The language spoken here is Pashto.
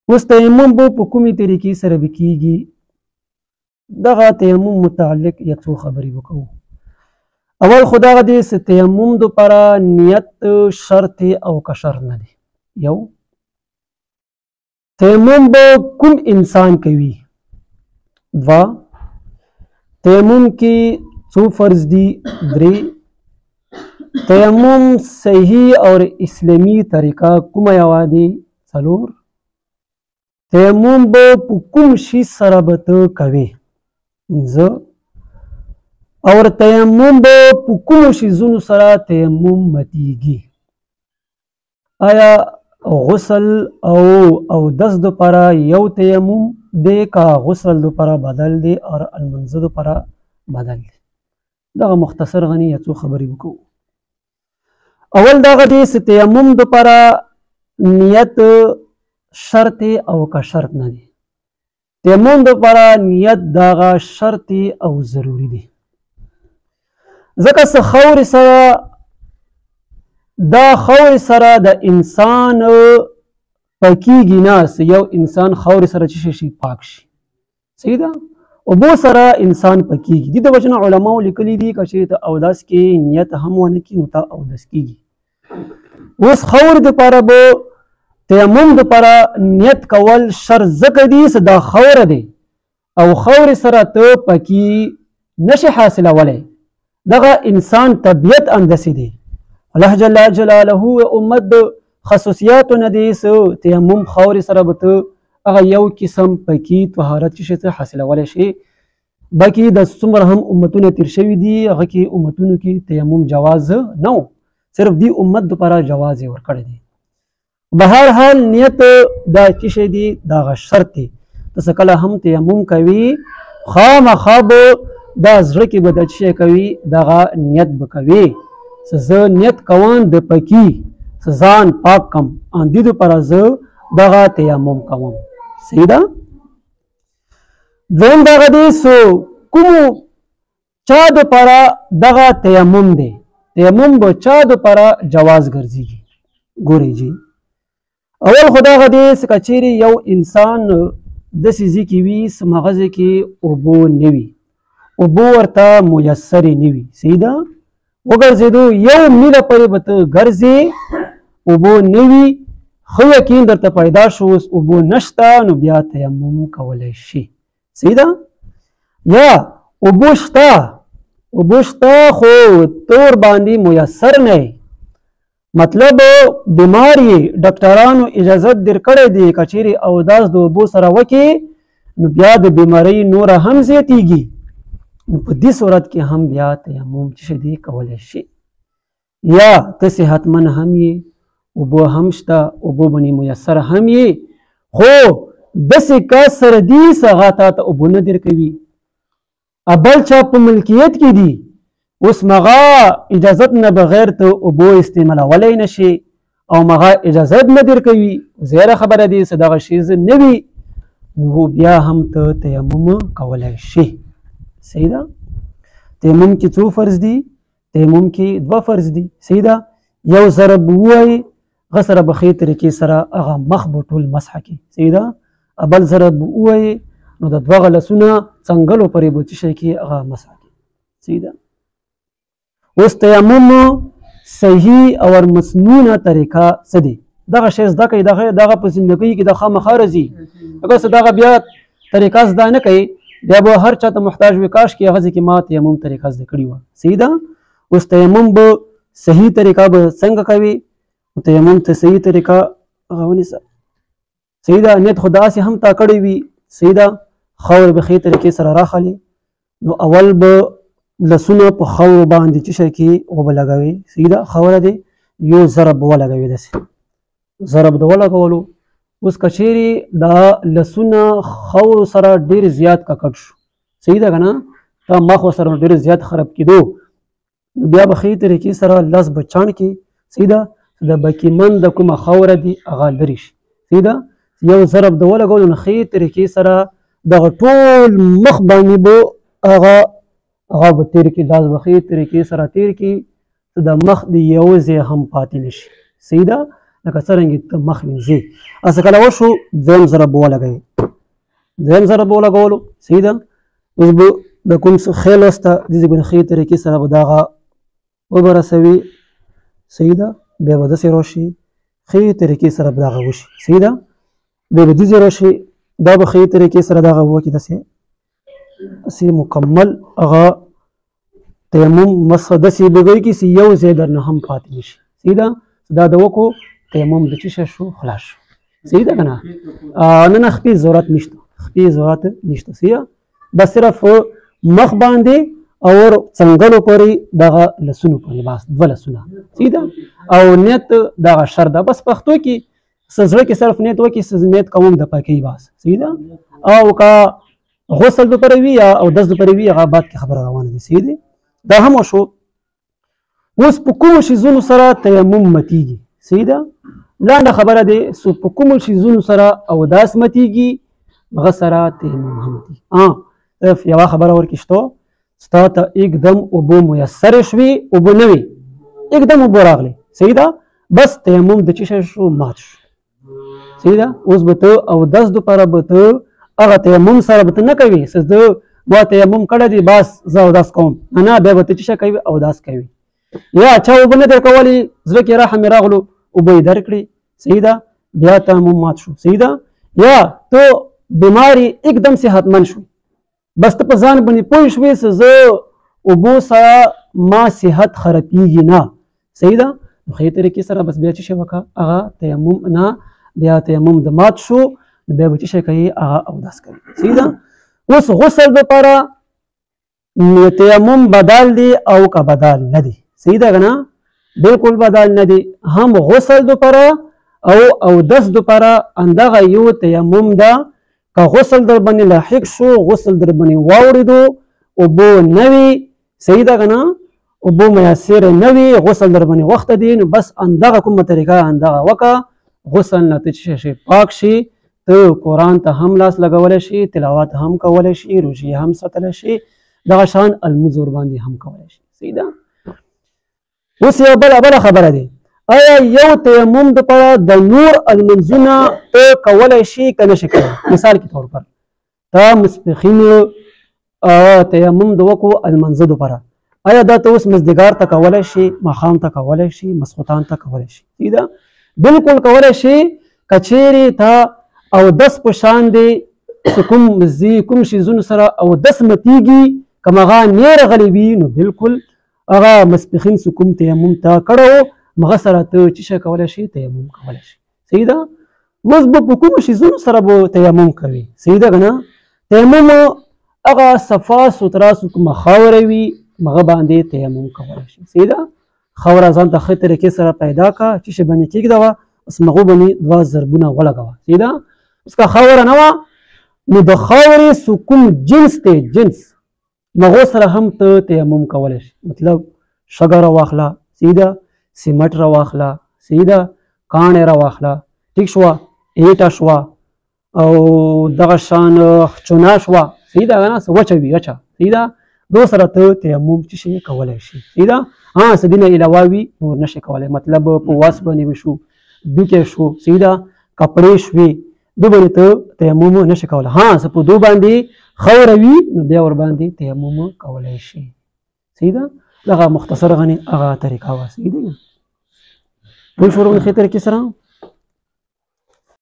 اوس تیمم به په کومې طریقې سره به کیږي؟ دغه تیمم متعلق یو څو خبرې وکړو. اول خو دغه دی چې تیمم دپاره نیت شرط او که شرط نه دی. یو تیمم به کوم انسان کوي؟ دوه تیمم کې څو فرض دي؟ درې تیمم صحیح اور اسلامی طریقه کومه یوه دی؟ څلور تیمم به په کوم شي سره به ته کوې؟ پنځه اور تیمم به په کومو شیزونو سره تیمم ماتیږي؟ آیا غسل او اودس دپاره یو تیمم دی که غسل دپاره بدل دی او المنځه دپاره بدل دی؟ دغه مختصر غني یو څو خبرې وکړو. اول دغه دی چې تیمم دپاره نیت شرط او که شرط نه دی. تیمم دپاره نیت دغه شرط او ضروري دی. ځکه چې خاورې سره دا خاورې سره د انسان پاکیږي نه، یو انسان خاورې سره چې شي پاک شي. صحیح ده؟ اوبو سره انسان پاکیږي. دې د وجې نه علماو لیکلي دي که چېرې ته اودس کې نیت هم ونه کړي نو ته اودس کېږي. اوس خاورې دپاره به تیمم دپاره نیت کول شرط ځکه دي چې دا خاوره دی او خاورې سره ته پاکي نشي حاصلولی. دغه انسان طبیعت انداسې دی. الله جل جلاله امت د خصوصیاتو نه دی چې تیمم خاورې سره به ته هغه یو قسم پاکي طهارت چې شي حاصلولی شي. باقي د څومره هم امتونه تیر شوي دي هغه کې امتونو کې تیمم جواز نه و، صرف دی امت دپاره جواز یې ورکړی دی. به هر حال نیت دا چې شی دی دغه شرط دی. ته څه کله هم تیمم کوي خامخا به دا زړه کې به دا چې شی کوي دغه نیت به کوي چې زه نیت کوم د پاکي چې ځان پاک کم ان دې دپاره زه دغه تیمم کوم. صحیح ده؟ دویم دغه دی چې کومو چا دپاره دغه تیمم دی، تیمم به چا دپاره جواز ګرځېږي؟ ګورئ جي اول خو دغه دی چې که چیرې یو انسان داسې ځای کې وي چې هغه ځای کې اوبه نه وي، اوبه ورته میسرې نه وي. صحیح ده؟ وګرځېدو یو میله پورې به ته ګرځې اوبه نه وي، ښه یقین درته پیدا شو اوس اوبه نشته نو بیا تیمم کولی شي. صحیح ده؟ یا اوبه شته خو تور باندې میسر نه یې، مطلب بیمار یې ډاکټرانو اجازت در کړی دی که چیرې اودس د اوبو سره وکړې نو بیا د بیمارۍ نوره هم زیاتیږي، نو په دې صورت کې هم بیا تیمم چې شی دی کولی شي. یا ته صحتمند هم یې، اوبه هم شته، اوبه باندې میسر هم یې، خو داسې کس سره دي چې هغه تا ته اوبه نه درکوي، بل چا په ملکیت کې دي، اوس مغه اجازت نه بغیر ته اوبه استعمالولی نشي او مغه اجازت نه درکوي، زیره خبره دی چې دغه شی نه وي نو بیا هم ته تیمم کولی شي. صحیح ده؟ تیمم کې څو فرض دي؟ تیمم کې دوه فرض دي. صحیح ده؟ یو ضرب ووایي هغه سره به ښې طریقې سره هغه مخ به ټول مسحه کړي. صحیح ده؟ بل ضرب ووایي نو د دوه لاسونه څنګلو پورې به څه شی کړي هغه مسحه کړي. صحیح ده؟ اوس تیمم صحیح او مسنونه طریقه څه دی؟ دغه شی زده کوي، دغه په زندګۍ کې د خامخا راځي. اگر څه دغه بیا طریقه زده نه کوي بیا به هر چا ته محتاج وي کاش کې هغه ځای کې ما تیمم طریقه زده کړې وه. صحیح ده؟ اوس تیمم به صحیح طریقه به څنګه کوي؟ تیمم ته صحیح طریقه هغه ونیسه. صحیح ده؟ نیت خو داسې هم تا کړی وي. صحیح ده؟ خاور به ښې طریقې سره راخلي نو اول به لاسونه په خاورو باندې چې شی کې اوبه لګوي. صحیح ده؟ خاوره دی یو ضرب به ولګوي، داسې ضرب د ولګولو. اوس که چیرې دا لاسونه خاورو سره ډېر زیات ککړ شو، صحیح ده که نه؟ دا مخ ورسره ډېر زیات خراب کېدو نو بیا به ښې طریقې سره لاس به چاڼ کړي. صحیح ده؟ د بکیمن د کومه خاوره دي هغه لرې شي. صحیح ده؟ یو ضرب د ولګولو نو ښې طریقې سره دغه ټول مخ باندې به هغه به تیر کړي، لاس به ښې طریقې سره تیر کړي چې د مخ د یو ځای هم پاتې نه شي. صحیح ده؟ لکه څرنګه ته مخ وینځې هسې کله وشو دویم ضرب ولګوئ دویم ضرب ولګولو صحیح ده اوس به د کوم څه ښې لوس ته داسې به ښې طریقې سره به دغه وبرسوي صحیح ده بیا به داسې راشي ښې طریقې سره به دغه وشي صحیح ده بیا به داسې راشي دا به ښې طریقې سره دغه وکړي داسې مکمل هغه تیمم مسح داسې به کوي چې یو ځای درنه هم پاتې نه شي صحیح ده دا د وکړو تیمم د څه شی شو خلاص شو صحیح ده که نه نه نه خپې ضرورت نشته خپې ضرورت نشته صحیح ده بس صرف مخ باندې او څنګلو پورې دغه لسونو پورې بس دوه لسونه صحیح ده او نیت دغه شر ده بس پښتو کې زړه کې صرف نیت وکړي نیت کوم د پاکۍ بس صحیح ده او که غسل دپاره وي یا اودس دپاره وي هغه بعد کې خبره روانه دي صحیح دی دا هم وشو اوس په کومو شیزونو سره تیمم متیږي صحیح ده لاندې خبره دی په کومو شیزونو سره اوداس متیږي هغه سره تیمم هم متیږي صرف یوه خبره ورکې شته ستا ته एकदम اوبه میسرې شوې اوبه نه وي एकदम اوبه راغلې صحیح ده بس تیمم د څه شی شو مات شو صحیح ده اوس به ته اودس دپاره به ته هغه تیمم سره به ته نه کوي ما تیمم کړی دی بس زه اودس کوم نه بیا به ته څه کوي اودس کوي یا چا اوبه نه درکولې زړه کې رحم یې راغلو اوبه یې درکړي صحیح ده بیا تیمم مات شو صحیح ده یا ته بیماري एकदम صحتمند شوي بس ته په ځان باندې پوه شوې چې زه اوبو سره ما صحت خرابېږي نه صحیح ده نو ښې طریقې سره بس بیا څه شی وکړه هغه تیمم نه بیا تیمم د مات شو بیا به څه شی کوي هغه اودس کوي صحیح ده اوس غسل دپاره تیمم بدل دی او که بدل نه دی صحیح ده که نه بالکل بدل نه دی هم غسل دپاره او اودس دپاره همدغه یو تیمم ده که غسل در باندې لاحق شو غسل در باندې واورېدو اوبه نه وي صحیح ده که نه اوبه میسرې نه وي غسل در باندې وخته دی نو بس همدغه کومه طریقه همدغه وکړه غسل نه ته څه شي پاک شي ته قرآن ته هم لاس لګولی شي تلاوت هم کولی شي روژې هم ساتلی شي دغه شان المونځ ورباندې هم کولی شي صحیح ده اوس یو بله خبره دی آیا یو تیمم دپاره د نور المنځونه ته کولی شي که نه شي کولی مثال کې طور پر ته ماسپښین تیمم د وکړو المنځه دپاره آیا دا ته اوس مازدیګر ته کولی شي ماښام ته کولی شي ماسخوتان ته کولی شي صحیح ده بالکل کولی شي که چیرې ته اودس په شان دی کوم شیزونو سره اودس متیږي که هغه نیر غلی وي نو بالکل هغه ماسپښین کوم تیمم ته کړی و هغه سره ته څه شی کولی شي تیمم کولی شي صحیح ده اوس به په کومو شیزونو سره به تیمم کوي صحیح ده که نه تیمم هغه صفا سوتره کومه خاوره وي هغه باندې تیمم کولی شي صحیح ده خاوره ځان ته ښه طریقې سره پیدا کړه څه شی باندې کېږدوه بس هغو باندې دوه ضربونه ولګوه صحیح ده اوس که خاوره نه وه نو د خاورې کوم جنس دی جنس هغو سره هم ته تیمم کولی شي مطلب شګه راواخله صحیح ده سیمټ راواخله صحیح ده کاڼې راواخله ټیک شوه ایټه شوه او دغه شان چونه شوه صحیح ده که نه څه وچه وي وچه صحیح ده دو سره ته تیمم څه شي کولی شي صحیح ده څه دینه علاوه وي نور نه شي کولی مطلب په واس باندې وشو دوکې شو صحیح ده کپړې شوې دو باندې ته تیمم نه شي کولی څه په دو باندې خاوره وي نو بیا ورباندې تیمم کولی شي صحیح ده دغه مختصر غني هغه طریقه وه صحیح ده پوه شو ورغلې ښې طریقې سره